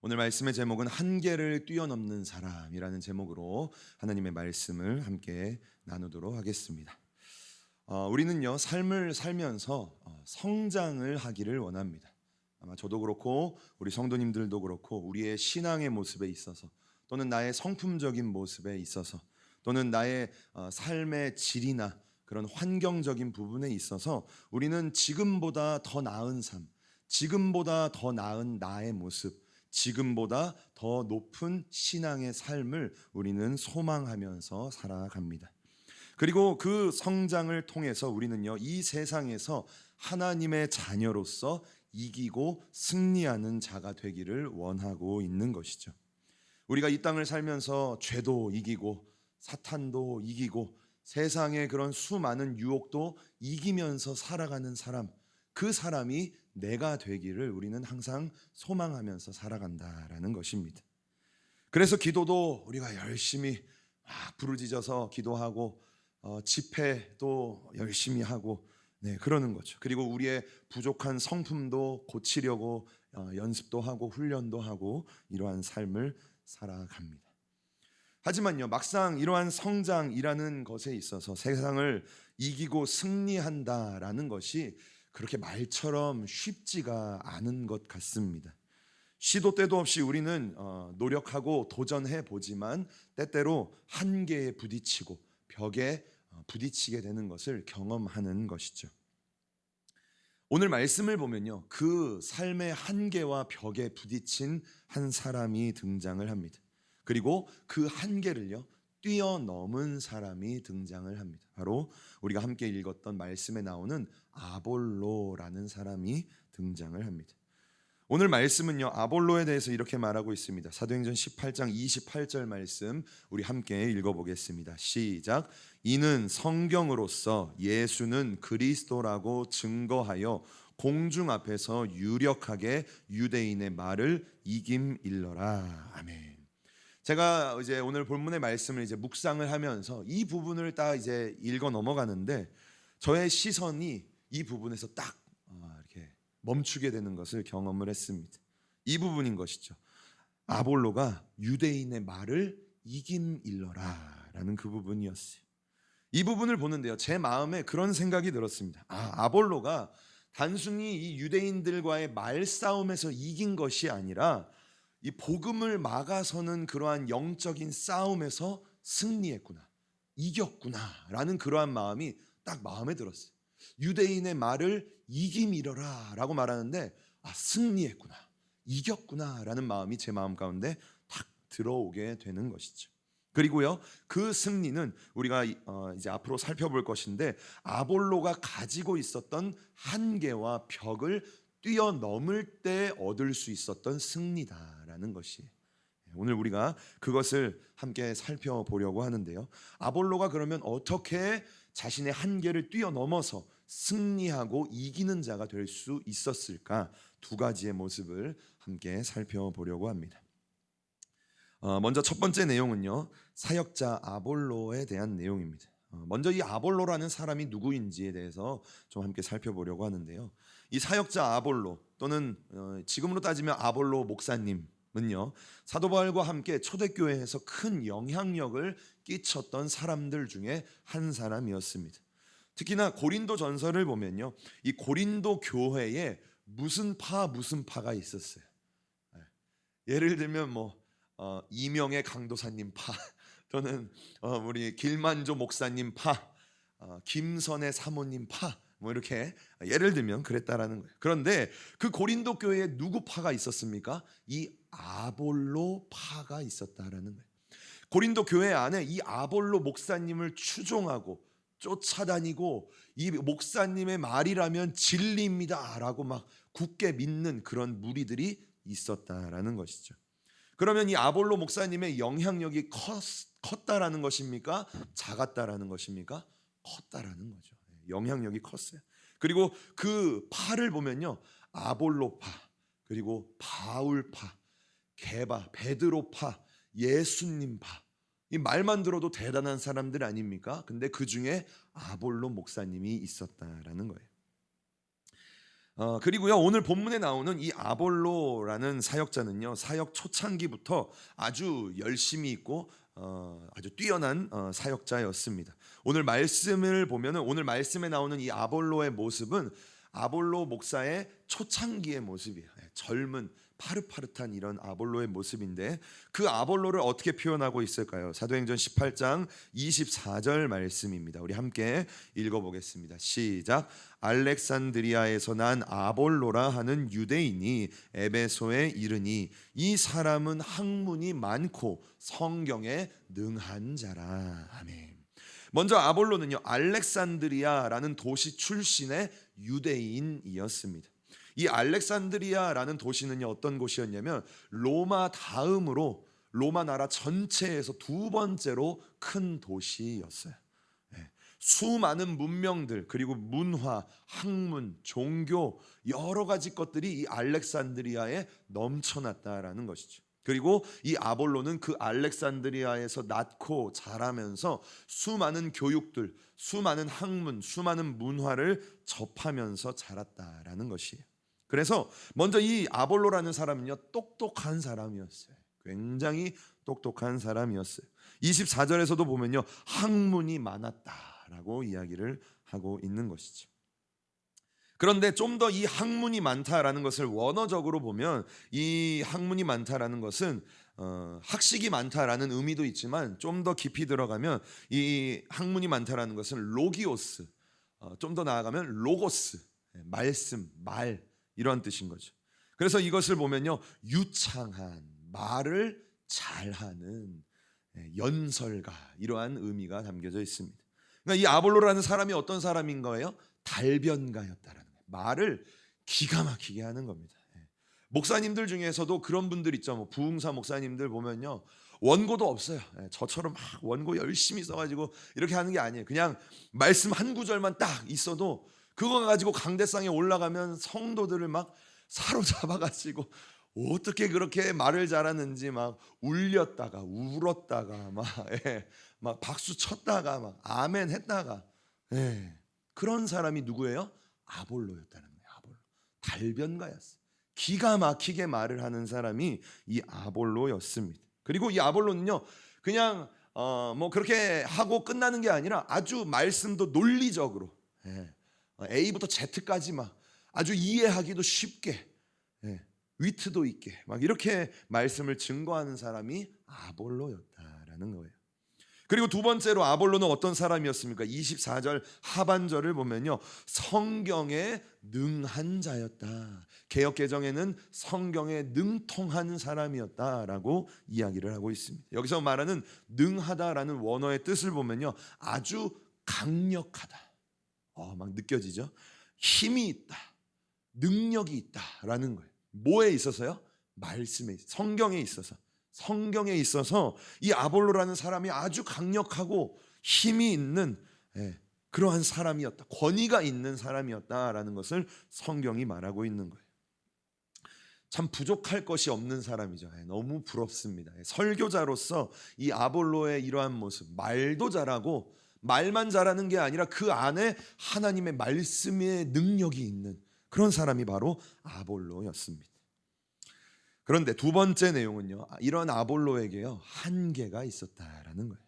오늘 말씀의 제목은 한계를 뛰어넘는 사람이라는 제목으로 하나님의 말씀을 함께 나누도록 하겠습니다. 우리는요, 삶을 살면서 성장을 하기를 원합니다. 아마 저도 그렇고 우리 성도님들도 그렇고 우리의 신앙의 모습에 있어서, 또는 나의 성품적인 모습에 있어서, 또는 나의 삶의 질이나 그런 환경적인 부분에 있어서 우리는 지금보다 더 나은 삶, 지금보다 더 나은 나의 모습, 지금보다 더 높은 신앙의 삶을 우리는 소망하면서 살아갑니다. 그리고 그 성장을 통해서 우리는요, 이 세상에서 하나님의 자녀로서 이기고 승리하는 자가 되기를 원하고 있는 것이죠. 우리가 이 땅을 살면서 죄도 이기고 사탄도 이기고 세상의 그런 수많은 유혹도 이기면서 살아가는 사람, 그 사람이 내가 되기를 우리는 항상 소망하면서 살아간다라는 것입니다. 그래서 기도도 우리가 열심히 부르짖어서 기도하고 집회도 열심히 하고 그러는 거죠. 그리고 우리의 부족한 성품도 고치려고 연습도 하고 훈련도 하고 이러한 삶을 살아갑니다. 하지만요, 막상 이러한 성장이라는 것에 있어서 세상을 이기고 승리한다라는 것이 그렇게 말처럼 쉽지가 않은 것 같습니다. 시도 때도 없이 우리는 노력하고 도전해 보지만 때때로 한계에 부딪히고 벽에 부딪히게 되는 것을 경험하는 것이죠. 오늘 말씀을 보면요, 그 삶의 한계와 벽에 부딪힌 한 사람이 등장을 합니다. 그리고 그 한계를요, 뛰어넘은 사람이 등장을 합니다. 바로 우리가 함께 읽었던 말씀에 나오는 아볼로라는 사람이 등장을 합니다. 오늘 말씀은요, 아볼로에 대해서 이렇게 말하고 있습니다. 사도행전 18장 28절 말씀 우리 함께 읽어보겠습니다. 시작. 이는 성경으로서 예수는 그리스도라고 증거하여 공중 앞에서 유력하게 유대인의 말을 이김일러라. 아멘. 제가 이제 오늘 본문의 말씀을 이제 묵상을 하면서 이 부분을 딱 이제 읽어 넘어가는데 저의 시선이 이 부분에서 딱 이렇게 멈추게 되는 것을 경험을 했습니다. 이 부분인 것이죠. 아볼로가 유대인의 말을 이김일러라라는 그 부분이었어요. 이 부분을 보는데요, 제 마음에 그런 생각이 들었습니다. 아볼로가 단순히 이 유대인들과의 말싸움에서 이긴 것이 아니라 이 복음을 막아서는 그러한 영적인 싸움에서 승리했구나, 이겼구나라는 그러한 마음이 딱 마음에 들었어요. 유대인의 말을 이김이러라 라고 말하는데 승리했구나, 이겼구나라는 마음이 제 마음 가운데 딱 들어오게 되는 것이죠. 그리고요, 그 승리는 우리가 이제 앞으로 살펴볼 것인데 아볼로가 가지고 있었던 한계와 벽을 뛰어넘을 때 얻을 수 있었던 승리다라는 것이 오늘 우리가 그것을 함께 살펴보려고 하는데요. 아볼로가 그러면 어떻게 자신의 한계를 뛰어넘어서 승리하고 이기는 자가 될 수 있었을까? 두 가지의 모습을 함께 살펴보려고 합니다. 먼저 첫 번째 내용은요, 사역자 아볼로에 대한 내용입니다. 먼저 이 아볼로라는 사람이 누구인지에 대해서 좀 함께 살펴보려고 하는데요. 이 사역자 아볼로, 또는 지금으로 따지면 아볼로 목사님은요, 사도 바울과 함께 초대교회에서 큰 영향력을 끼쳤던 사람들 중에 한 사람이었습니다. 특히나 고린도 전서를 보면요, 이 고린도 교회에 무슨 파가 있었어요. 예를 들면 이명의 강도사님 파, 또는 우리 길만조 목사님 파, 김선의 사모님 파, 이렇게 예를 들면 그랬다라는 거예요. 그런데 그 고린도 교회에 누구 파가 있었습니까? 이 아볼로 파가 있었다라는 거예요. 고린도 교회 안에 이 아볼로 목사님을 추종하고 쫓아다니고 이 목사님의 말이라면 진리입니다라고 막 굳게 믿는 그런 무리들이 있었다라는 것이죠. 그러면 이 아볼로 목사님의 영향력이 컸다라는 것입니까? 작았다라는 것입니까? 컸다라는 거죠. 영향력이 컸어요. 그리고 그 파를 보면요, 아볼로파, 그리고 바울파, 게바, 베드로파, 예수님파, 이 말만 들어도 대단한 사람들 아닙니까? 근데 그 중에 아볼로 목사님이 있었다라는 거예요. 그리고요, 오늘 본문에 나오는 이 아볼로라는 사역자는요, 사역 초창기부터 아주 열심히 있고 아주 뛰어난 사역자였습니다. 오늘 말씀을 보면은 오늘 말씀에 나오는 이 아볼로의 모습은 아볼로 목사의 초창기의 모습이에요. 젊은 파릇파릇한 이런 아볼로의 모습인데, 그 아볼로를 어떻게 표현하고 있을까요? 사도행전 18장 24절 말씀입니다. 우리 함께 읽어보겠습니다. 시작. 알렉산드리아에서 난 아볼로라 하는 유대인이 에베소에 이르니 이 사람은 학문이 많고 성경에 능한 자라. 아멘. 먼저 아볼로는요, 알렉산드리아라는 도시 출신의 유대인이었습니다. 이 알렉산드리아라는 도시는요, 어떤 곳이었냐면 로마 다음으로 로마 나라 전체에서 두 번째로 큰 도시였어요. 수많은 문명들, 그리고 문화, 학문, 종교, 여러 가지 것들이 이 알렉산드리아에 넘쳐났다라는 것이죠. 그리고 이 아볼로는 그 알렉산드리아에서 낳고 자라면서 수많은 교육들, 수많은 학문, 수많은 문화를 접하면서 자랐다라는 것이에요. 그래서 먼저 이 아볼로라는 사람은요, 똑똑한 사람이었어요. 굉장히 똑똑한 사람이었어요. 24절에서도 보면요, 학문이 많았다라고 이야기를 하고 있는 것이죠. 그런데 좀 더 이 학문이 많다라는 것을 원어적으로 보면, 이 학문이 많다라는 것은 학식이 많다라는 의미도 있지만, 좀 더 깊이 들어가면 이 학문이 많다라는 것은 로기오스, 좀 더 나아가면 로고스, 말씀, 말, 이런 뜻인 거죠. 그래서 이것을 보면요, 유창한, 말을 잘하는 연설가, 이러한 의미가 담겨져 있습니다. 그러니까 이 아볼로라는 사람이 어떤 사람인 거예요? 달변가였다라는 거예요. 말을 기가 막히게 하는 겁니다. 목사님들 중에서도 그런 분들 있죠. 뭐 부흥사 목사님들 보면요, 원고도 없어요. 저처럼 막 원고 열심히 써가지고 이렇게 하는 게 아니에요. 그냥 말씀 한 구절만 딱 있어도 그거 가지고 강대상에 올라가면 성도들을 막 사로잡아가지고 어떻게 그렇게 말을 잘하는지 막 울렸다가 울었다가 막 박수 쳤다가 막 아멘 했다가, 그런 사람이 누구예요? 아볼로였다는 거예요. 아볼로, 달변가였어요. 기가 막히게 말을 하는 사람이 이 아볼로였습니다. 그리고 이 아볼로는요, 그냥 뭐 그렇게 하고 끝나는 게 아니라 아주 말씀도 논리적으로, A부터 Z까지 막 아주 이해하기도 쉽게, 위트도 있게 막 이렇게 말씀을 증거하는 사람이 아볼로였다라는 거예요. 그리고 두 번째로 아볼로는 어떤 사람이었습니까? 24절 하반절을 보면요, 성경에 능한 자였다. 개역개정에는 성경에 능통한 사람이었다라고 이야기를 하고 있습니다. 여기서 말하는 능하다라는 원어의 뜻을 보면요, 아주 강력하다, 막 느껴지죠? 힘이 있다, 능력이 있다라는 거예요. 뭐에 있어서요? 말씀에, 성경에 있어서. 성경에 있어서 이 아볼로라는 사람이 아주 강력하고 힘이 있는, 그러한 사람이었다, 권위가 있는 사람이었다라는 것을 성경이 말하고 있는 거예요. 참 부족할 것이 없는 사람이죠. 너무 부럽습니다. 설교자로서 이 아볼로의 이러한 모습, 말도 잘하고 말만 잘하는 게 아니라 그 안에 하나님의 말씀의 능력이 있는 그런 사람이 바로 아볼로였습니다. 그런데 두 번째 내용은요, 이런 아볼로에게요, 한계가 있었다라는 거예요.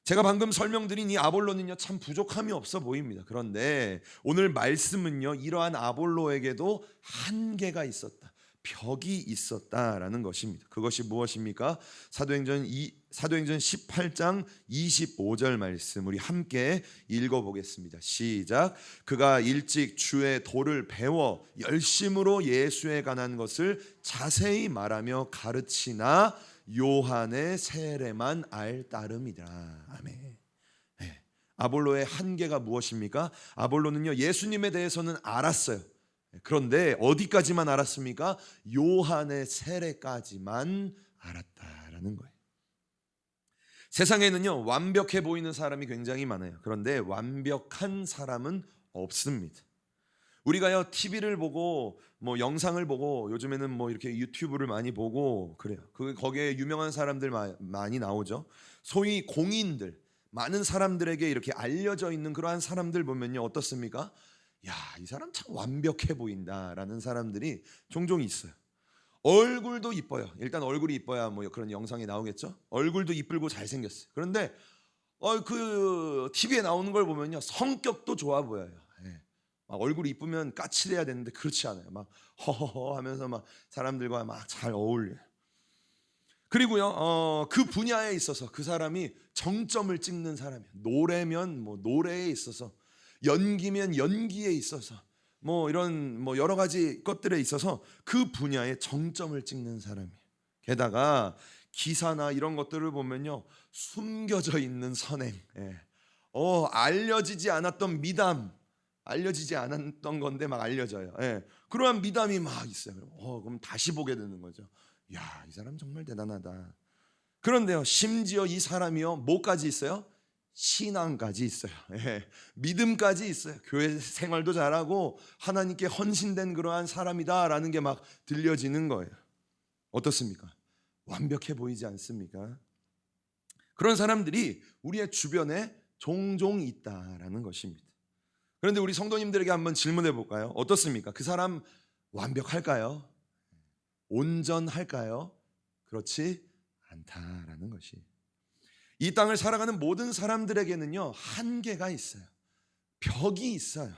제가 방금 설명드린 이 아볼로는요, 참 부족함이 없어 보입니다. 그런데 오늘 말씀은요, 이러한 아볼로에게도 한계가 있었다, 벽이 있었다라는 것입니다. 그것이 무엇입니까? 사도행전 18장 25절 말씀 우리 함께 읽어보겠습니다. 시작. 그가 일찍 주의 도를 배워 열심으로 예수에 관한 것을 자세히 말하며 가르치나 요한의 세례만 알 따름이라. 아멘. 아볼로의 한계가 무엇입니까? 아볼로는요, 예수님에 대해서는 알았어요. 그런데 어디까지만 알았습니까? 요한의 세례까지만 알았다라는 거예요. 세상에는요, 완벽해 보이는 사람이 굉장히 많아요. 그런데 완벽한 사람은 없습니다. 우리가요, TV를 보고 뭐 영상을 보고, 요즘에는 뭐 이렇게 유튜브를 많이 보고 그래요. 거기에 유명한 사람들 많이 나오죠. 소위 공인들, 많은 사람들에게 이렇게 알려져 있는 그러한 사람들 보면요, 어떻습니까? 야, 이 사람 참 완벽해 보인다라는 사람들이 종종 있어요. 얼굴도 이뻐요. 일단 얼굴이 이뻐야 뭐 그런 영상이 나오겠죠. 얼굴도 이쁘고 잘생겼어요. 그런데 그 TV에 나오는 걸 보면요, 성격도 좋아 보여요. 예. 막 얼굴이 이쁘면 까칠해야 되는데 그렇지 않아요. 막 허허허 하면서 막 사람들과 막 잘 어울려요. 그리고요, 그 분야에 있어서 그 사람이 정점을 찍는 사람이에요. 노래면 뭐 노래에 있어서, 연기면 연기에 있어서, 뭐 이런 뭐 여러 가지 것들에 있어서 그 분야에 정점을 찍는 사람이에요. 게다가 기사나 이런 것들을 보면요, 숨겨져 있는 선행, 예. 알려지지 않았던 미담, 알려지지 않았던 건데 막 알려져요. 예. 그러한 미담이 막 있어요. 그럼 다시 보게 되는 거죠. 야, 이 사람 정말 대단하다. 그런데요, 심지어 이 사람이요, 뭐까지 있어요? 신앙까지 있어요. 예. 믿음까지 있어요. 교회 생활도 잘하고 하나님께 헌신된 그러한 사람이다라는 게 막 들려지는 거예요. 어떻습니까? 완벽해 보이지 않습니까? 그런 사람들이 우리의 주변에 종종 있다라는 것입니다. 그런데 우리 성도님들에게 한번 질문해 볼까요? 어떻습니까? 그 사람 완벽할까요? 온전할까요? 그렇지 않다라는 것이. 이 땅을 살아가는 모든 사람들에게는요, 한계가 있어요. 벽이 있어요.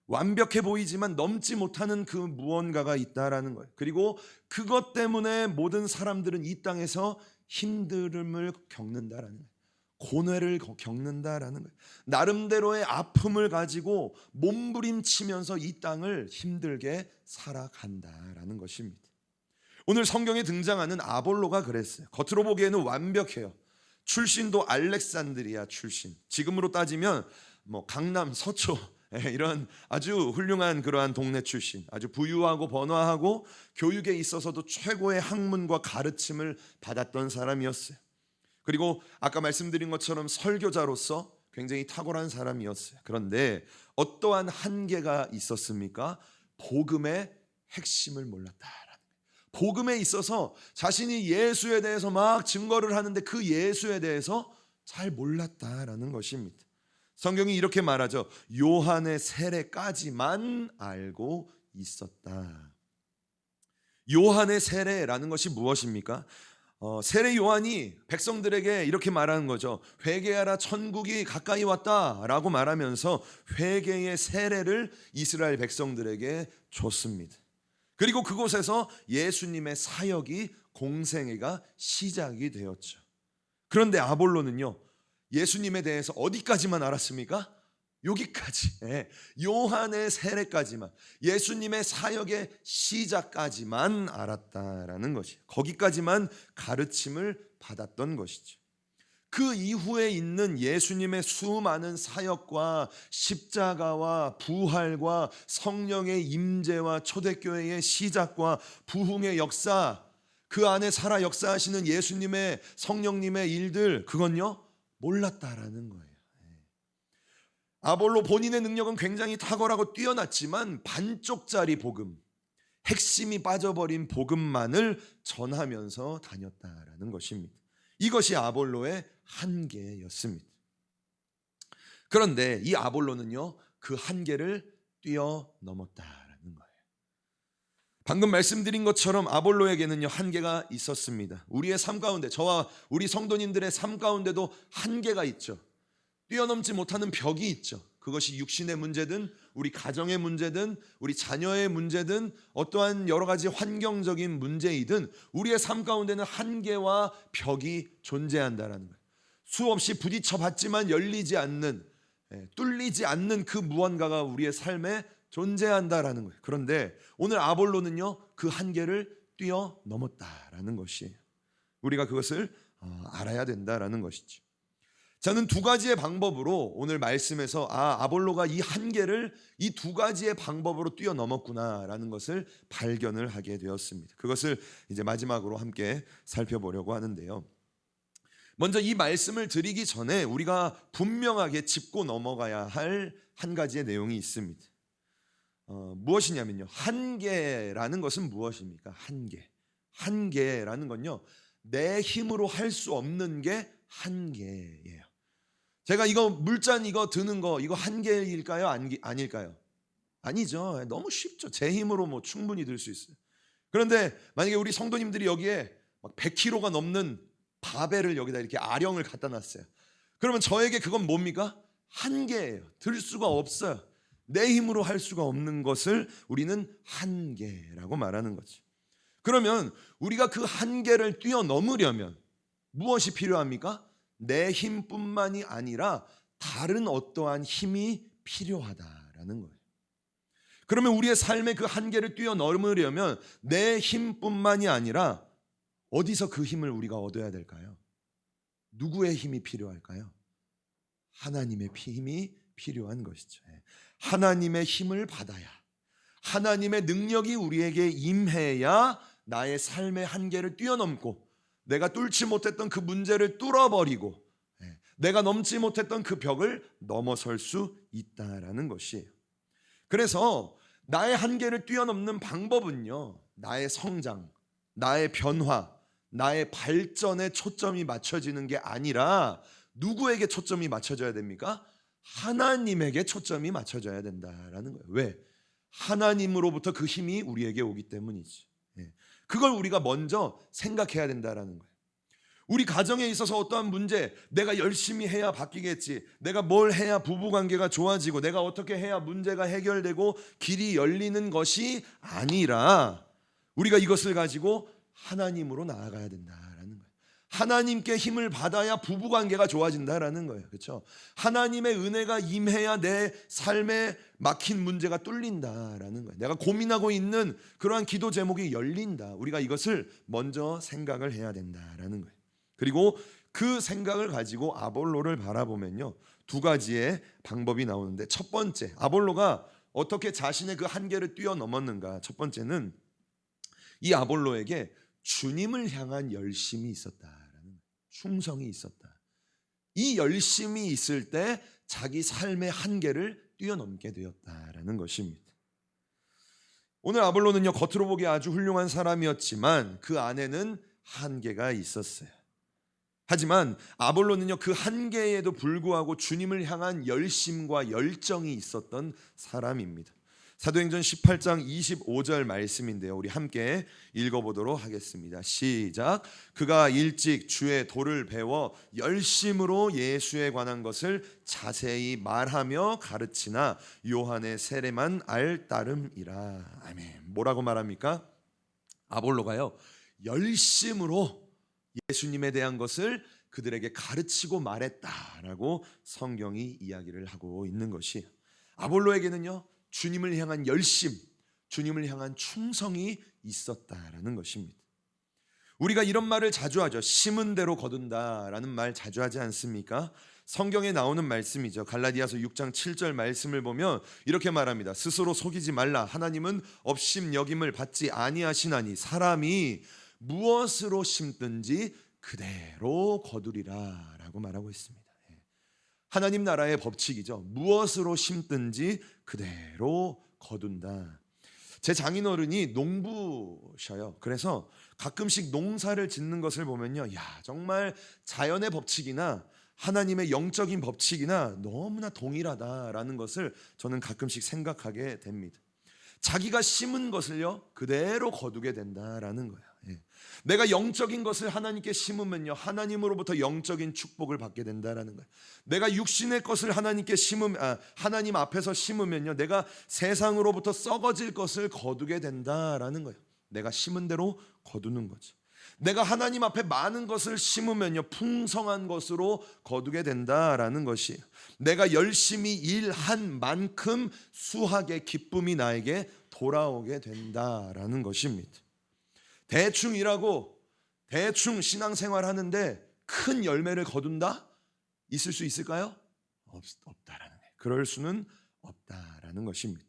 완벽해 보이지만 넘지 못하는 그 무언가가 있다라는 거예요. 그리고 그것 때문에 모든 사람들은 이 땅에서 힘듦을 겪는다라는 거예요. 고뇌를 겪는다라는 거예요. 나름대로의 아픔을 가지고 몸부림치면서 이 땅을 힘들게 살아간다라는 것입니다. 오늘 성경에 등장하는 아볼로가 그랬어요. 겉으로 보기에는 완벽해요. 출신도 알렉산드리아 출신. 지금으로 따지면 뭐 강남, 서초 이런 아주 훌륭한 그러한 동네 출신. 아주 부유하고 번화하고 교육에 있어서도 최고의 학문과 가르침을 받았던 사람이었어요. 그리고 아까 말씀드린 것처럼 설교자로서 굉장히 탁월한 사람이었어요. 그런데 어떠한 한계가 있었습니까? 복음의 핵심을 몰랐다. 복음에 있어서 자신이 예수에 대해서 막 증거를 하는데 그 예수에 대해서 잘 몰랐다라는 것입니다. 성경이 이렇게 말하죠. 요한의 세례까지만 알고 있었다. 요한의 세례라는 것이 무엇입니까? 세례 요한이 백성들에게 이렇게 말하는 거죠. 회개하라, 천국이 가까이 왔다라고 말하면서 회개의 세례를 이스라엘 백성들에게 줬습니다. 그리고 그곳에서 예수님의 사역이, 공생애가 시작이 되었죠. 그런데 아볼로는요, 예수님에 대해서 어디까지만 알았습니까? 여기까지, 요한의 세례까지만, 예수님의 사역의 시작까지만 알았다라는 것이, 거기까지만 가르침을 받았던 것이죠. 그 이후에 있는 예수님의 수많은 사역과 십자가와 부활과 성령의 임재와 초대교회의 시작과 부흥의 역사, 그 안에 살아 역사하시는 예수님의, 성령님의 일들, 그건요 몰랐다라는 거예요. 아볼로 본인의 능력은 굉장히 탁월하고 뛰어났지만 반쪽짜리 복음, 핵심이 빠져버린 복음만을 전하면서 다녔다라는 것입니다. 이것이 아볼로의 한계였습니다. 그런데 이 아볼로는요, 그 한계를 뛰어넘었다라는 거예요. 방금 말씀드린 것처럼 아볼로에게는요, 한계가 있었습니다. 우리의 삶 가운데, 저와 우리 성도님들의 삶 가운데도 한계가 있죠. 뛰어넘지 못하는 벽이 있죠. 그것이 육신의 문제든 우리 가정의 문제든 우리 자녀의 문제든 어떠한 여러 가지 환경적인 문제이든 우리의 삶 가운데는 한계와 벽이 존재한다는 거예요. 수없이 부딪혀 봤지만 열리지 않는, 뚫리지 않는 그 무언가가 우리의 삶에 존재한다라는 거예요. 그런데 오늘 아볼로는요, 그 한계를 뛰어넘었다라는 것이에요. 우리가 그것을 알아야 된다라는 것이죠. 저는 두 가지의 방법으로 오늘 말씀에서 아볼로가 이 한계를 이 두 가지의 방법으로 뛰어넘었구나라는 것을 발견을 하게 되었습니다. 그것을 이제 마지막으로 함께 살펴보려고 하는데요. 먼저 이 말씀을 드리기 전에 우리가 분명하게 짚고 넘어가야 할 한 가지의 내용이 있습니다. 무엇이냐면요, 한계라는 것은 무엇입니까? 한계라는 건요, 내 힘으로 할 수 없는 게 한계예요. 제가 이거 물잔 이거 드는 거, 이거 한계일까요? 아닐까요? 아니죠. 너무 쉽죠. 제 힘으로 뭐 충분히 들 수 있어요. 그런데 만약에 우리 성도님들이 여기에 막 100kg가 넘는 바벨을 여기다 이렇게 아령을 갖다 놨어요. 그러면 저에게 그건 뭡니까? 한계예요. 들 수가 없어요. 내 힘으로 할 수가 없는 것을 우리는 한계라고 말하는 거죠. 그러면 우리가 그 한계를 뛰어넘으려면 무엇이 필요합니까? 내 힘뿐만이 아니라 다른 어떠한 힘이 필요하다라는 거예요. 그러면 우리의 삶의 그 한계를 뛰어넘으려면 내 힘뿐만이 아니라 어디서 그 힘을 우리가 얻어야 될까요? 누구의 힘이 필요할까요? 하나님의 힘이 필요한 것이죠. 하나님의 힘을 받아야, 하나님의 능력이 우리에게 임해야 나의 삶의 한계를 뛰어넘고 내가 뚫지 못했던 그 문제를 뚫어버리고 내가 넘지 못했던 그 벽을 넘어설 수 있다라는 것이에요. 그래서 나의 한계를 뛰어넘는 방법은요, 나의 성장, 나의 변화, 나의 발전에 초점이 맞춰지는 게 아니라 누구에게 초점이 맞춰져야 됩니까? 하나님에게 초점이 맞춰져야 된다라는 거예요. 왜? 하나님으로부터 그 힘이 우리에게 오기 때문이지. 그걸 우리가 먼저 생각해야 된다라는 거예요. 우리 가정에 있어서 어떠한 문제, 내가 열심히 해야 바뀌겠지, 내가 뭘 해야 부부관계가 좋아지고, 내가 어떻게 해야 문제가 해결되고 길이 열리는 것이 아니라 우리가 이것을 가지고 하나님으로 나아가야 된다라는 거예요. 하나님께 힘을 받아야 부부관계가 좋아진다라는 거예요. 그렇죠? 하나님의 은혜가 임해야 내 삶에 막힌 문제가 뚫린다라는 거예요. 내가 고민하고 있는 그러한 기도 제목이 열린다. 우리가 이것을 먼저 생각을 해야 된다라는 거예요. 그리고 그 생각을 가지고 아볼로를 바라보면요, 두 가지의 방법이 나오는데, 첫 번째, 아볼로가 어떻게 자신의 그 한계를 뛰어넘었는가. 첫 번째는 이 아볼로에게 주님을 향한 열심이 있었다라는 거예요. 충성이 있었다. 이 열심이 있을 때 자기 삶의 한계를 뛰어넘게 되었다라는 것입니다. 오늘 아볼로는요, 겉으로 보기에 아주 훌륭한 사람이었지만 그 안에는 한계가 있었어요. 하지만 아볼로는요, 그 한계에도 불구하고 주님을 향한 열심과 열정이 있었던 사람입니다. 사도행전 18장 25절 말씀인데요, 우리 함께 읽어보도록 하겠습니다. 시작. 그가 일찍 주의 도를 배워 열심으로 예수에 관한 것을 자세히 말하며 가르치나 요한의 세례만 알 따름이라. 아멘. 뭐라고 말합니까? 아볼로가요, 열심으로 예수님에 대한 것을 그들에게 가르치고 말했다라고 성경이 이야기를 하고 있는 것이에요. 아볼로에게는요, 주님을 향한 열심, 주님을 향한 충성이 있었다라는 것입니다. 우리가 이런 말을 자주 하죠. 심은 대로 거둔다라는 말 자주 하지 않습니까? 성경에 나오는 말씀이죠. 갈라디아서 6장 7절 말씀을 보면 이렇게 말합니다. 스스로 속이지 말라. 하나님은 업심여김을 받지 아니하시나니 사람이 무엇으로 심든지 그대로 거두리라 라고 말하고 있습니다. 하나님 나라의 법칙이죠. 무엇으로 심든지 그대로 거둔다. 제 장인어른이 농부셔요. 그래서 가끔씩 농사를 짓는 것을 보면요, 야, 정말 자연의 법칙이나 하나님의 영적인 법칙이나 너무나 동일하다라는 것을 저는 가끔씩 생각하게 됩니다. 자기가 심은 것을요, 그대로 거두게 된다라는 거예요. 내가 영적인 것을 하나님께 심으면요, 하나님으로부터 영적인 축복을 받게 된다라는 거예요. 내가 육신의 것을 하나님 앞에서 심으면요, 내가 세상으로부터 썩어질 것을 거두게 된다라는 거예요. 내가 심은 대로 거두는 거죠. 내가 하나님 앞에 많은 것을 심으면요, 풍성한 것으로 거두게 된다라는 것이에요. 내가 열심히 일한 만큼 수확의 기쁨이 나에게 돌아오게 된다라는 것입니다. 대충 일하고 대충 신앙생활 하는데 큰 열매를 거둔다? 있을 수 있을까요? 없다라는 거예요. 그럴 수는 없다라는 것입니다.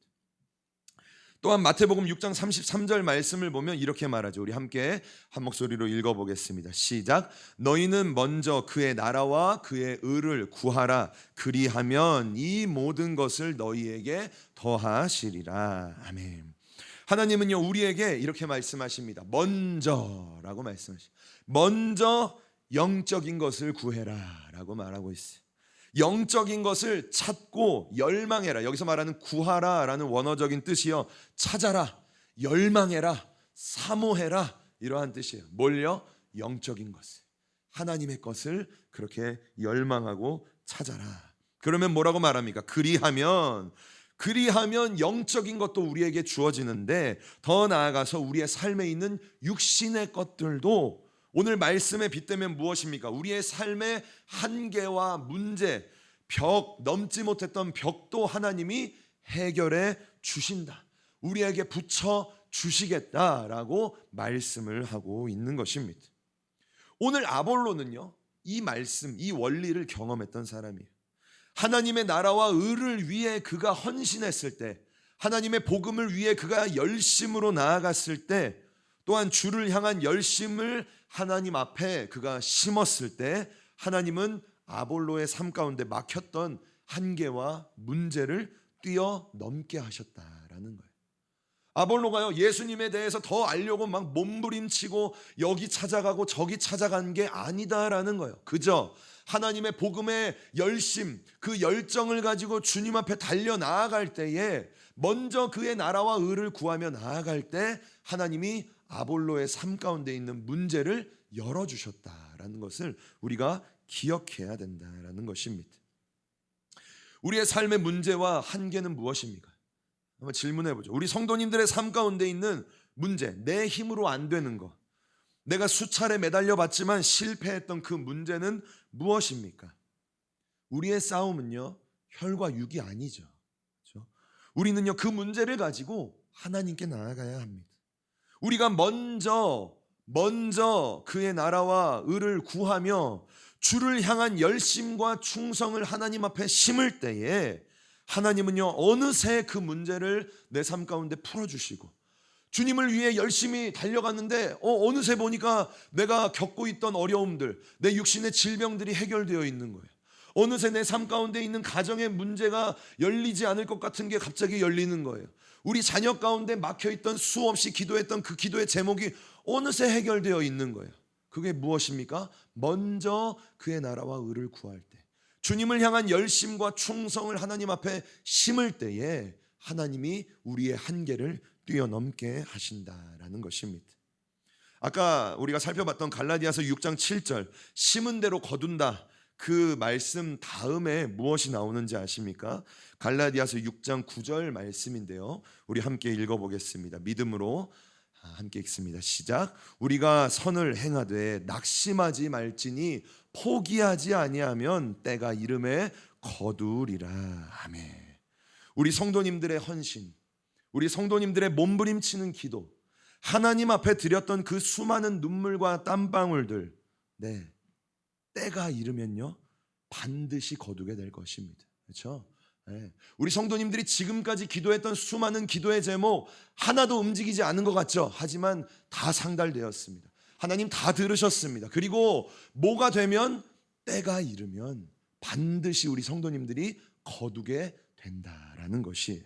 또한 마태복음 6장 33절 말씀을 보면 이렇게 말하죠. 우리 함께 한 목소리로 읽어보겠습니다. 시작. 너희는 먼저 그의 나라와 그의 의를 구하라. 그리하면 이 모든 것을 너희에게 더하시리라. 아멘. 하나님은요, 우리에게 이렇게 말씀하십니다. 먼저라고 말씀하십니다. 먼저 영적인 것을 구해라 라고 말하고 있어요. 영적인 것을 찾고 열망해라. 여기서 말하는 구하라라는 원어적인 뜻이요, 찾아라, 열망해라, 사모해라, 이러한 뜻이에요. 뭘요? 영적인 것을, 하나님의 것을 그렇게 열망하고 찾아라. 그러면 뭐라고 말합니까? 그리하면 영적인 것도 우리에게 주어지는데, 더 나아가서 우리의 삶에 있는 육신의 것들도 오늘 말씀에 빗대면 무엇입니까? 우리의 삶의 한계와 문제, 벽, 넘지 못했던 벽도 하나님이 해결해 주신다, 우리에게 붙여 주시겠다라고 말씀을 하고 있는 것입니다. 오늘 아볼로는요, 이 말씀, 이 원리를 경험했던 사람이에요. 하나님의 나라와 의를 위해 그가 헌신했을 때, 하나님의 복음을 위해 그가 열심으로 나아갔을 때, 또한 주를 향한 열심을 하나님 앞에 그가 심었을 때, 하나님은 아볼로의 삶 가운데 막혔던 한계와 문제를 뛰어넘게 하셨다라는 거예요. 아볼로가요, 예수님에 대해서 더 알려고 막 몸부림치고 여기 찾아가고 저기 찾아간 게 아니다라는 거예요. 그저 하나님의 복음의 열심, 그 열정을 가지고 주님 앞에 달려 나아갈 때에, 먼저 그의 나라와 의를 구하며 나아갈 때 하나님이 아볼로의 삶 가운데 있는 문제를 열어주셨다라는 것을 우리가 기억해야 된다라는 것입니다. 우리의 삶의 문제와 한계는 무엇입니까? 한번 질문해 보죠. 우리 성도님들의 삶 가운데 있는 문제, 내 힘으로 안 되는 것, 내가 수차례 매달려 봤지만 실패했던 그 문제는 무엇입니까? 우리의 싸움은요, 혈과 육이 아니죠. 그렇죠? 우리는요, 그 문제를 가지고 하나님께 나아가야 합니다. 우리가 먼저 그의 나라와 의를 구하며 주를 향한 열심과 충성을 하나님 앞에 심을 때에, 하나님은요, 어느새 그 문제를 내 삶 가운데 풀어주시고, 주님을 위해 열심히 달려갔는데 어느새 보니까 내가 겪고 있던 어려움들, 내 육신의 질병들이 해결되어 있는 거예요. 어느새 내 삶 가운데 있는 가정의 문제가 열리지 않을 것 같은 게 갑자기 열리는 거예요. 우리 자녀 가운데 막혀있던, 수없이 기도했던 그 기도의 제목이 어느새 해결되어 있는 거예요. 그게 무엇입니까? 먼저 그의 나라와 의를 구할 때, 주님을 향한 열심과 충성을 하나님 앞에 심을 때에 하나님이 우리의 한계를 뛰어넘게 하신다라는 것입니다. 아까 우리가 살펴봤던 갈라디아서 6장 7절, 심은 대로 거둔다, 그 말씀 다음에 무엇이 나오는지 아십니까? 갈라디아서 6장 9절 말씀인데요, 우리 함께 읽어보겠습니다. 믿음으로 함께 읽습니다. 시작. 우리가 선을 행하되 낙심하지 말지니 포기하지 아니하면 때가 이름에 거두리라. 아멘. 우리 성도님들의 헌신, 우리 성도님들의 몸부림치는 기도, 하나님 앞에 드렸던 그 수많은 눈물과 땀방울들, 때가 이르면요, 반드시 거두게 될 것입니다. 그렇죠? 우리 성도님들이 지금까지 기도했던 수많은 기도의 제목 하나도 움직이지 않은 것 같죠? 하지만 다 상달되었습니다. 하나님 다 들으셨습니다. 그리고 뭐가 되면, 때가 이르면 반드시 우리 성도님들이 거두게 된다라는 것이에요.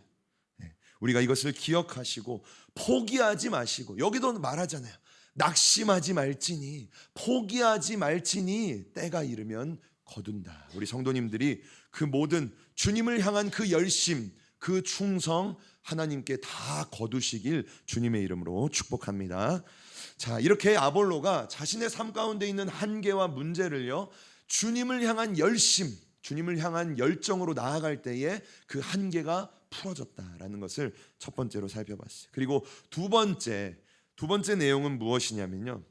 우리가 이것을 기억하시고 포기하지 마시고, 여기도 말하잖아요. 낙심하지 말지니, 포기하지 말지니 때가 이르면 거둔다. 우리 성도님들이 그 모든 주님을 향한 그 열심, 그 충성 하나님께 다 거두시길 주님의 이름으로 축복합니다. 자, 이렇게 아볼로가 자신의 삶 가운데 있는 한계와 문제를요, 주님을 향한 열심, 주님을 향한 열정으로 나아갈 때에 그 한계가 풀어졌다라는 것을 첫 번째로 살펴봤어요. 그리고 두 번째 내용은 무엇이냐면요,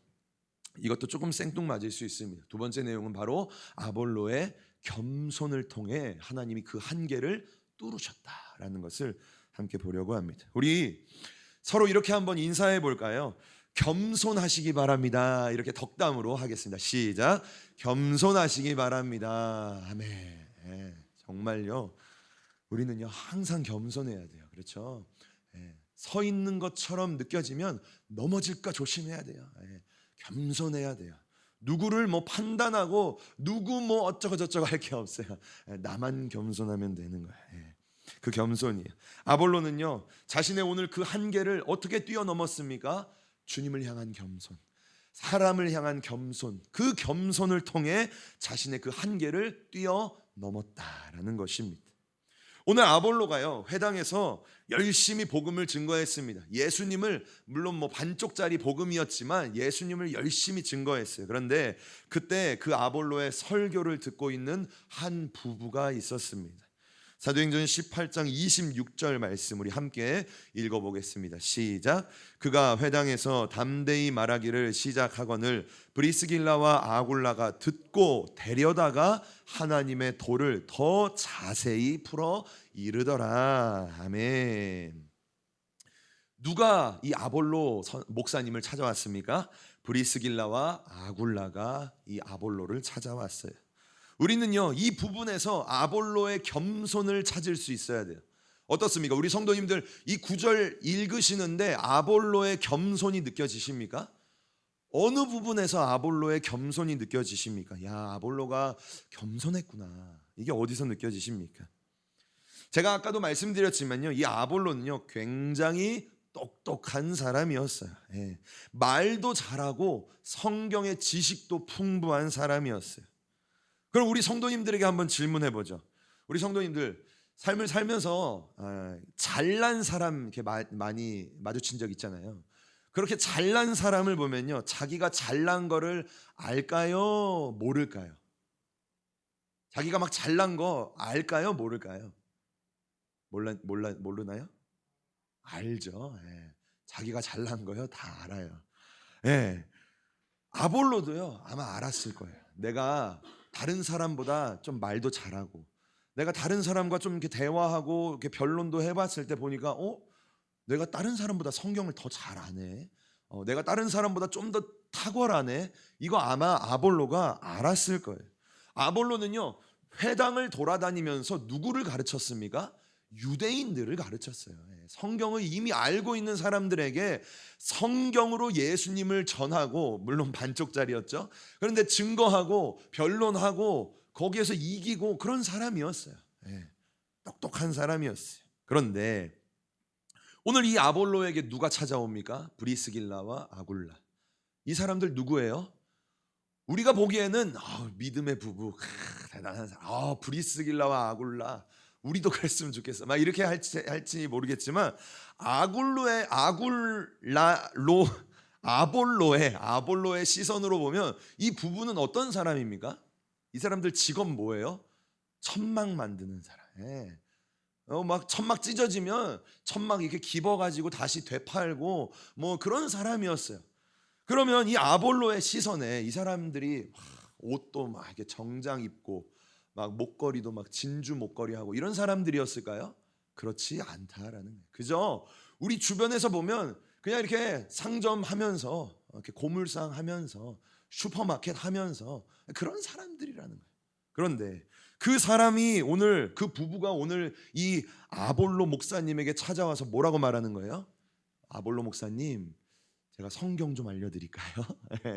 이것도 조금 생뚱맞을 수 있습니다. 두 번째 내용은 바로 아볼로의 겸손을 통해 하나님이 그 한계를 뚫으셨다라는 것을 함께 보려고 합니다. 우리 서로 이렇게 한번 인사해 볼까요? 겸손하시기 바랍니다. 이렇게 덕담으로 하겠습니다. 시작. 겸손하시기 바랍니다. 아멘. 정말요, 우리는요 항상 겸손해야 돼요. 그렇죠? 서 있는 것처럼 느껴지면 넘어질까 조심해야 돼요. 겸손해야 돼요. 누구를 뭐 판단하고 누구 뭐 어쩌고 저쩌고 할 게 없어요. 나만 겸손하면 되는 거예요. 그 겸손이에요. 아볼로는요, 자신의 오늘 그 한계를 어떻게 뛰어넘었습니까? 주님을 향한 겸손, 사람을 향한 겸손, 그 겸손을 통해 자신의 그 한계를 뛰어넘었다라는 것입니다. 오늘 아볼로가요, 회당에서 열심히 복음을 증거했습니다. 예수님을, 물론 뭐 반쪽짜리 복음이었지만 예수님을 열심히 증거했어요. 그런데 그때 그 아볼로의 설교를 듣고 있는 한 부부가 있었습니다. 사도행전 18장 26절 말씀 우리 함께 읽어보겠습니다. 시작. 그가 회당에서 담대히 말하기를 시작하거늘 브리스길라와 아굴라가 듣고 데려다가 하나님의 도를 더 자세히 풀어 이르더라. 아멘. 누가 이 아볼로 목사님을 찾아왔습니까? 브리스길라와 아굴라가 이 아볼로를 찾아왔어요. 우리는요, 이 부분에서 아볼로의 겸손을 찾을 수 있어야 돼요. 어떻습니까? 우리 성도님들 이 구절 읽으시는데 아볼로의 겸손이 느껴지십니까? 어느 부분에서 아볼로의 겸손이 느껴지십니까? 야, 아볼로가 겸손했구나. 이게 어디서 느껴지십니까? 제가 아까도 말씀드렸지만요, 이 아볼로는요 굉장히 똑똑한 사람이었어요. 예. 말도 잘하고 성경의 지식도 풍부한 사람이었어요. 그럼 우리 성도님들에게 한번 질문해 보죠. 우리 성도님들 삶을 살면서 잘난 사람 이렇게 많이 마주친 적 있잖아요. 그렇게 잘난 사람을 보면요, 자기가 잘난 거를 알까요? 모를까요? 자기가 막 잘난 거 알까요? 모를까요? 모르나요? 알죠. 예. 자기가 잘난 거요 다 알아요. 예. 아볼로도요 아마 알았을 거예요. 내가 다른 사람보다 좀 말도 잘하고, 내가 다른 사람과 좀 이렇게 대화하고 이렇게 변론도 해봤을 때 보니까 내가 다른 사람보다 성경을 더 잘 아네. 내가 다른 사람보다 좀 더 탁월하네. 이거 아마 아볼로가 알았을 거예요. 아볼로는요 회당을 돌아다니면서 누구를 가르쳤습니까? 유대인들을 가르쳤어요. 성경을 이미 알고 있는 사람들에게 성경으로 예수님을 전하고, 물론 반쪽짜리였죠. 그런데 증거하고 변론하고 거기에서 이기고 그런 사람이었어요. 똑똑한 사람이었어요. 그런데 오늘 이 아볼로에게 누가 찾아옵니까? 브리스길라와 아굴라. 이 사람들 누구예요? 우리가 보기에는 믿음의 부부, 대단한 사람. 브리스길라와 아굴라, 우리도 그랬으면 좋겠어. 막 이렇게 할지 모르겠지만 아볼로의 시선으로 보면 이 부부는 어떤 사람입니까? 이 사람들 직업 뭐예요? 천막 만드는 사람. 막 천막 찢어지면 천막 이렇게 집어가지고 다시 되팔고 뭐 그런 사람이었어요. 그러면 이 아볼로의 시선에 이 사람들이 옷도 막 이렇게 정장 입고 막 목걸이도 막 진주 목걸이 하고 이런 사람들이었을까요? 그렇지 않다라는 거예요. 그죠? 우리 주변에서 보면 그냥 이렇게 상점하면서, 이렇게 고물상 하면서, 슈퍼마켓 하면서 그런 사람들이라는 거예요. 그런데 그 사람이 오늘, 그 부부가 오늘 이 아볼로 목사님에게 찾아와서 뭐라고 말하는 거예요? 아볼로 목사님, 제가 성경 좀 알려드릴까요?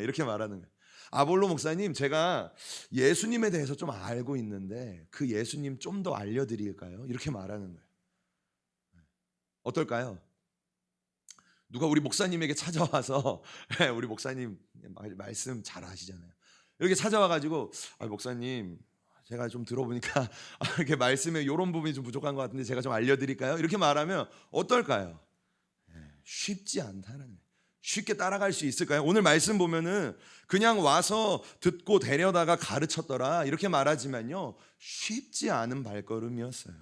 이렇게 말하는 거예요. 아볼로 목사님, 제가 예수님에 대해서 좀 알고 있는데 그 예수님 좀 더 알려드릴까요? 이렇게 말하는 거예요. 어떨까요? 누가 우리 목사님에게 찾아와서 우리 목사님 말씀 잘 하시잖아요. 이렇게 찾아와가지고 목사님, 제가 좀 들어보니까 이렇게 말씀에 이런 부분이 좀 부족한 것 같은데 제가 좀 알려드릴까요? 이렇게 말하면 어떨까요? 쉽지 않다는 거예요. 쉽게 따라갈 수 있을까요? 오늘 말씀 보면은 그냥 와서 듣고 데려다가 가르쳤더라 이렇게 말하지만요, 쉽지 않은 발걸음이었어요.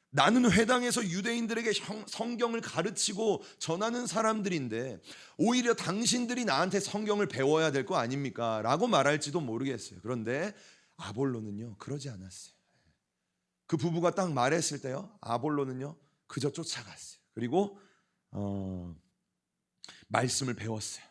나는 회당에서 유대인들에게 성경을 가르치고 전하는 사람들인데 오히려 당신들이 나한테 성경을 배워야 될 거 아닙니까? 라고 말할지도 모르겠어요. 그런데 아볼로는요 그러지 않았어요. 그 부부가 딱 말했을 때요, 아볼로는요 그저 쫓아갔어요. 그리고 말씀을 배웠어요.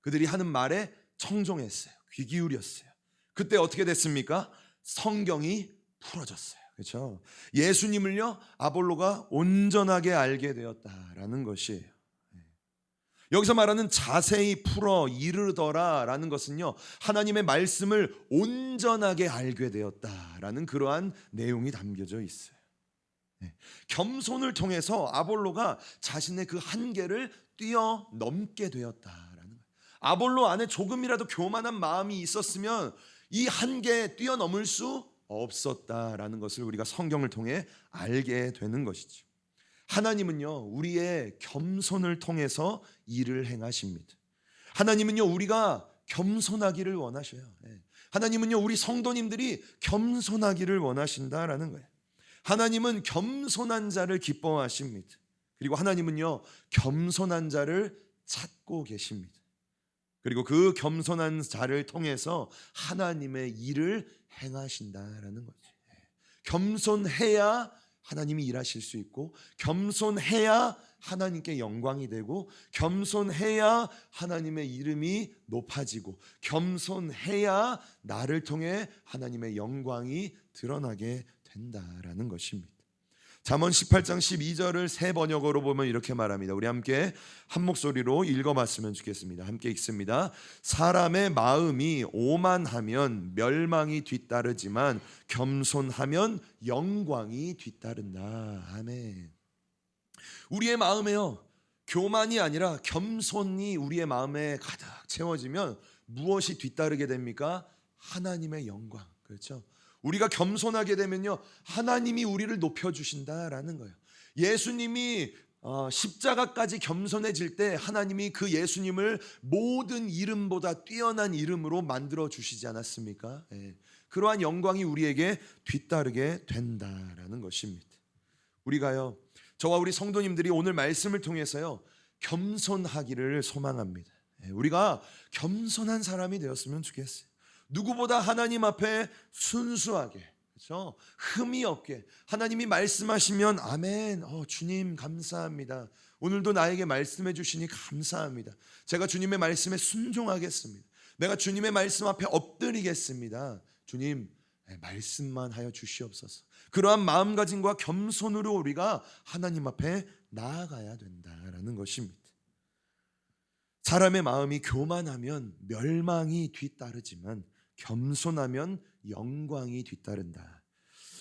그들이 하는 말에 청종했어요. 귀 기울였어요. 그때 어떻게 됐습니까? 성경이 풀어졌어요. 그렇죠? 예수님을요 아볼로가 온전하게 알게 되었다라는 것이에요. 여기서 말하는 자세히 풀어 이르더라라는 것은요, 하나님의 말씀을 온전하게 알게 되었다라는 그러한 내용이 담겨져 있어요. 겸손을 통해서 아볼로가 자신의 그 한계를 뛰어넘게 되었다라는 거예요. 아볼로 안에 조금이라도 교만한 마음이 있었으면 이 한계 뛰어넘을 수 없었다라는 것을 우리가 성경을 통해 알게 되는 것이죠. 하나님은요, 우리의 겸손을 통해서 일을 행하십니다. 하나님은요, 우리가 겸손하기를 원하셔요. 하나님은요, 우리 성도님들이 겸손하기를 원하신다라는 거예요. 하나님은 겸손한 자를 기뻐하십니다. 그리고 하나님은요, 겸손한 자를 찾고 계십니다. 그리고 그 겸손한 자를 통해서 하나님의 일을 행하신다라는 거죠. 겸손해야 하나님이 일하실 수 있고, 겸손해야 하나님께 영광이 되고, 겸손해야 하나님의 이름이 높아지고, 겸손해야 나를 통해 하나님의 영광이 드러나게 된다라는 것입니다. 잠언 18장 12절을 새 번역어로 보면 이렇게 말합니다. 우리 함께 한 목소리로 읽어봤으면 좋겠습니다. 함께 읽습니다. 사람의 마음이 오만하면 멸망이 뒤따르지만 겸손하면 영광이 뒤따른다. 아멘. 우리의 마음에요, 교만이 아니라 겸손이 우리의 마음에 가득 채워지면 무엇이 뒤따르게 됩니까? 하나님의 영광. 그렇죠? 우리가 겸손하게 되면요, 하나님이 우리를 높여주신다라는 거예요. 예수님이 십자가까지 겸손해질 때 하나님이 그 예수님을 모든 이름보다 뛰어난 이름으로 만들어 주시지 않았습니까? 그러한 영광이 우리에게 뒤따르게 된다라는 것입니다. 우리가요, 저와 우리 성도님들이 오늘 말씀을 통해서요, 겸손하기를 소망합니다. 우리가 겸손한 사람이 되었으면 좋겠어요. 누구보다 하나님 앞에 순수하게, 그렇죠? 흠이 없게 하나님이 말씀하시면 아멘, 주님 감사합니다. 오늘도 나에게 말씀해 주시니 감사합니다. 제가 주님의 말씀에 순종하겠습니다. 내가 주님의 말씀 앞에 엎드리겠습니다. 주님, 말씀만 하여 주시옵소서. 그러한 마음가짐과 겸손으로 우리가 하나님 앞에 나아가야 된다라는 것입니다. 사람의 마음이 교만하면 멸망이 뒤따르지만 겸손하면 영광이 뒤따른다.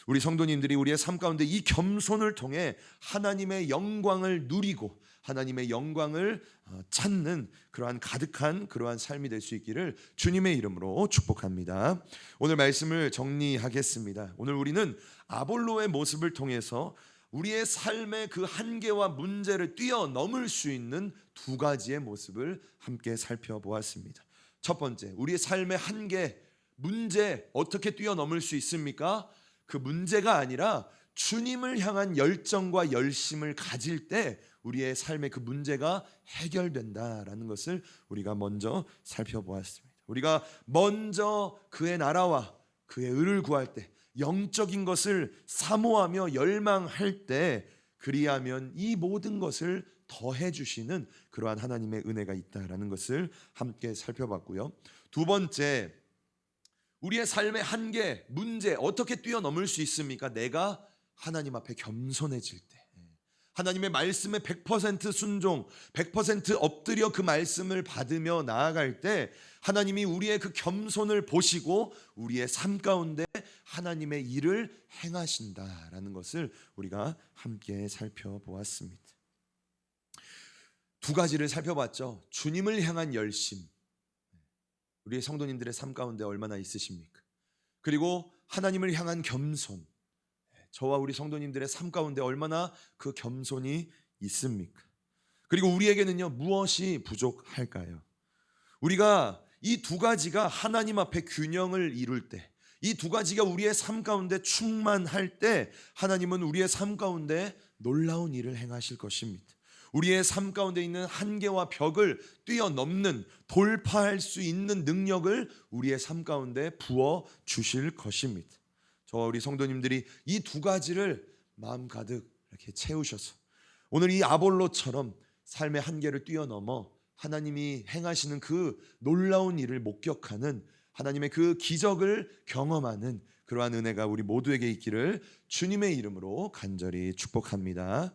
우리 성도님들이 우리의 삶 가운데 이 겸손을 통해 하나님의 영광을 누리고 하나님의 영광을 찾는 그러한 가득한 그러한 삶이 될 수 있기를 주님의 이름으로 축복합니다. 오늘 말씀을 정리하겠습니다. 오늘 우리는 아볼로의 모습을 통해서 우리의 삶의 그 한계와 문제를 뛰어넘을 수 있는 두 가지의 모습을 함께 살펴보았습니다. 첫 번째, 우리의 삶의 한계, 문제 어떻게 뛰어넘을 수 있습니까? 그 문제가 아니라 주님을 향한 열정과 열심을 가질 때 우리의 삶의 그 문제가 해결된다라는 것을 우리가 먼저 살펴보았습니다. 우리가 먼저 그의 나라와 그의 의를 구할 때, 영적인 것을 사모하며 열망할 때, 그리하면 이 모든 것을 더해 주시는 그러한 하나님의 은혜가 있다라는 것을 함께 살펴봤고요. 두 번째, 우리의 삶의 한계, 문제 어떻게 뛰어넘을 수 있습니까? 내가 하나님 앞에 겸손해질 때, 하나님의 말씀에 100% 순종, 100% 엎드려 그 말씀을 받으며 나아갈 때 하나님이 우리의 그 겸손을 보시고 우리의 삶 가운데 하나님의 일을 행하신다라는 것을 우리가 함께 살펴보았습니다. 두 가지를 살펴봤죠. 주님을 향한 열심, 우리의 성도님들의 삶 가운데 얼마나 있으십니까? 그리고 하나님을 향한 겸손, 저와 우리 성도님들의 삶 가운데 얼마나 그 겸손이 있습니까? 그리고 우리에게는요, 무엇이 부족할까요? 우리가 이 두 가지가 하나님 앞에 균형을 이룰 때, 이 두 가지가 우리의 삶 가운데 충만할 때 하나님은 우리의 삶 가운데 놀라운 일을 행하실 것입니다. 우리의 삶 가운데 있는 한계와 벽을 뛰어넘는, 돌파할 수 있는 능력을 우리의 삶 가운데 부어 주실 것입니다. 저와 우리 성도님들이 이 두 가지를 마음 가득 이렇게 채우셔서 오늘 이 아볼로처럼 삶의 한계를 뛰어넘어 하나님이 행하시는 그 놀라운 일을 목격하는, 하나님의 그 기적을 경험하는 그러한 은혜가 우리 모두에게 있기를 주님의 이름으로 간절히 축복합니다.